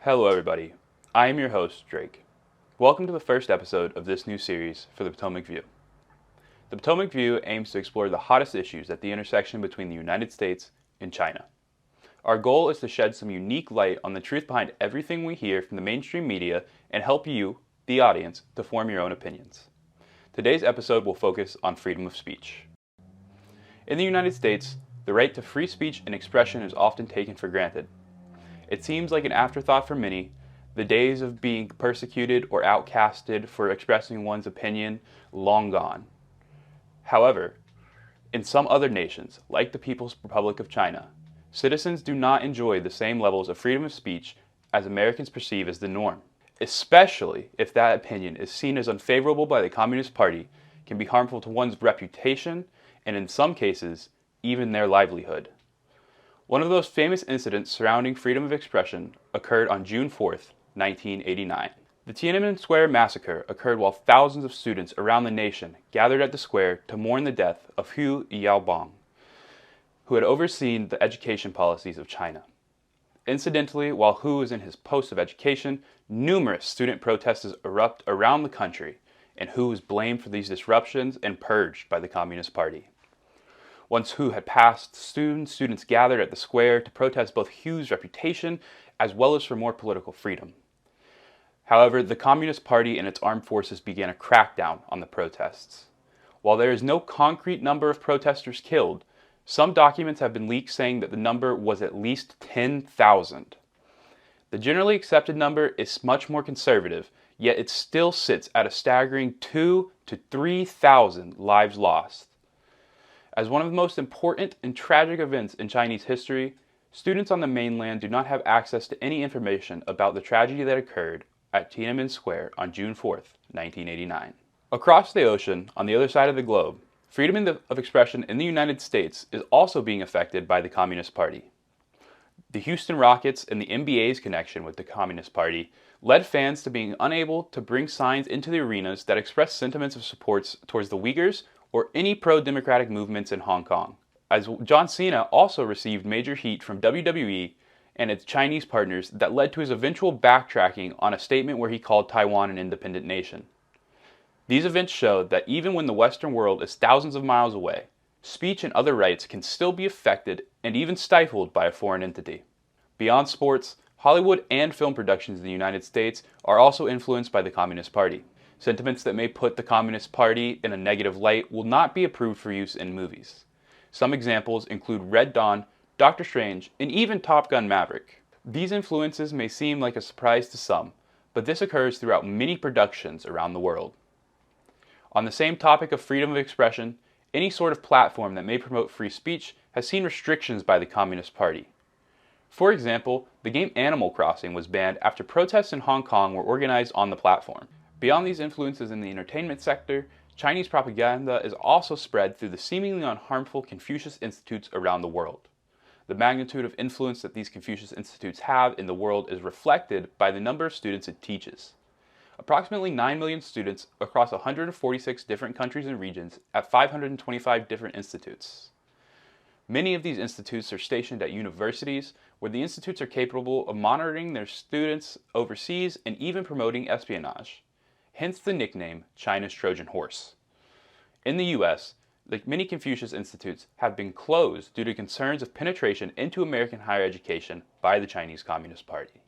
Hello everybody, I am your host, Drake. Welcome to the first episode of this new series for the Potomac View. The Potomac View aims to explore the hottest issues at the intersection between the United States and China. Our goal is to shed some unique light on the truth behind everything we hear from the mainstream media and help you, the audience, to form your own opinions. Today's episode will focus on freedom of speech. In the United States, the right to free speech and expression is often taken for granted. It seems like an afterthought for many, the days of being persecuted or outcasted for expressing one's opinion long gone. However, in some other nations, like the People's Republic of China, citizens do not enjoy the same levels of freedom of speech as Americans perceive as the norm, especially if that opinion is seen as unfavorable by the Communist Party, can be harmful to one's reputation, and in some cases, even their livelihood. One of those famous incidents surrounding freedom of expression occurred on June 4th, 1989. The Tiananmen Square massacre occurred while thousands of students around the nation gathered at the square to mourn the death of Hu Yaobang, who had overseen the education policies of China. Incidentally, while Hu was in his post of education, numerous student protests erupt around the country, and Hu was blamed for these disruptions and purged by the Communist Party. Once Hu had passed, students gathered at the square to protest both Hu's reputation as well as for more political freedom. However, the Communist Party and its armed forces began a crackdown on the protests. While there is no concrete number of protesters killed, some documents have been leaked saying that the number was at least 10,000. The generally accepted number is much more conservative, yet it still sits at a staggering 2,000 to 3,000 lives lost. As one of the most important and tragic events in Chinese history, students on the mainland do not have access to any information about the tragedy that occurred at Tiananmen Square on June 4th, 1989. Across the ocean, on the other side of the globe, freedom of expression in the United States is also being affected by the Communist Party. The Houston Rockets and the NBA's connection with the Communist Party led fans to being unable to bring signs into the arenas that express sentiments of support towards the Uyghurs or any pro-democratic movements in Hong Kong, as John Cena also received major heat from WWE and its Chinese partners that led to his eventual backtracking on a statement where he called Taiwan an independent nation. These events showed that even when the Western world is thousands of miles away, speech and other rights can still be affected and even stifled by a foreign entity. Beyond sports, Hollywood and film productions in the United States are also influenced by the Communist Party. Sentiments that may put the Communist Party in a negative light will not be approved for use in movies. Some examples include Red Dawn, Doctor Strange, and even Top Gun Maverick. These influences may seem like a surprise to some, but this occurs throughout many productions around the world. On the same topic of freedom of expression, any sort of platform that may promote free speech has seen restrictions by the Communist Party. For example, the game Animal Crossing was banned after protests in Hong Kong were organized on the platform. Beyond these influences in the entertainment sector, Chinese propaganda is also spread through the seemingly unharmful Confucius Institutes around the world. The magnitude of influence that these Confucius Institutes have in the world is reflected by the number of students it teaches. Approximately 9 million students across 146 different countries and regions at 525 different institutes. Many of these institutes are stationed at universities, where the institutes are capable of monitoring their students overseas and even promoting espionage. Hence the nickname China's Trojan Horse. In the U.S., like many Confucius Institutes have been closed due to concerns of penetration into American higher education by the Chinese Communist Party.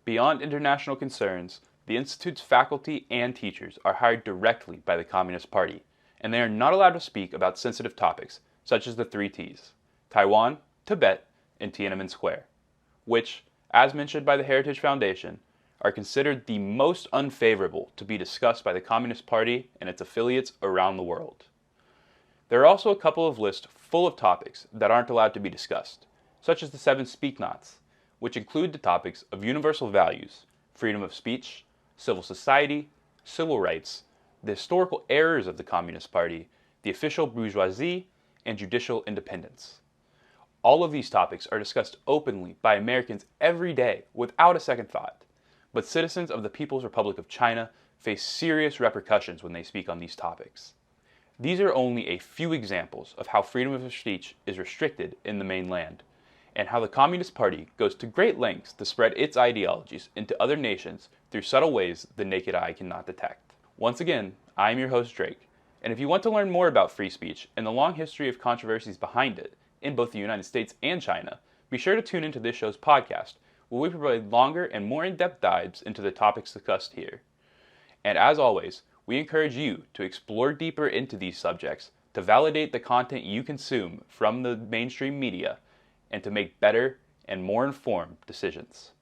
Beyond international concerns, the Institute's faculty and teachers are hired directly by the Communist Party, and they are not allowed to speak about sensitive topics such as the three T's: Taiwan, Tibet, and Tiananmen Square, which, as mentioned by the Heritage Foundation, are considered the most unfavorable to be discussed by the Communist Party and its affiliates around the world. There are also a couple of lists full of topics that aren't allowed to be discussed, such as the 7 Speak-Nots, which include the topics of universal values, freedom of speech, civil society, civil rights, the historical errors of the Communist Party, the official bourgeoisie, and judicial independence. All of these topics are discussed openly by Americans every day without a second thought. But citizens of the People's Republic of China face serious repercussions when they speak on these topics. These are only a few examples of how freedom of speech is restricted in the mainland, and how the Communist Party goes to great lengths to spread its ideologies into other nations through subtle ways the naked eye cannot detect. Once again, I am your host Drake, and if you want to learn more about free speech and the long history of controversies behind it in both the United States and China, be sure to tune into this show's podcast, where we provide longer and more in-depth dives into the topics discussed here. And as always, we encourage you to explore deeper into these subjects, to validate the content you consume from the mainstream media, and to make better and more informed decisions.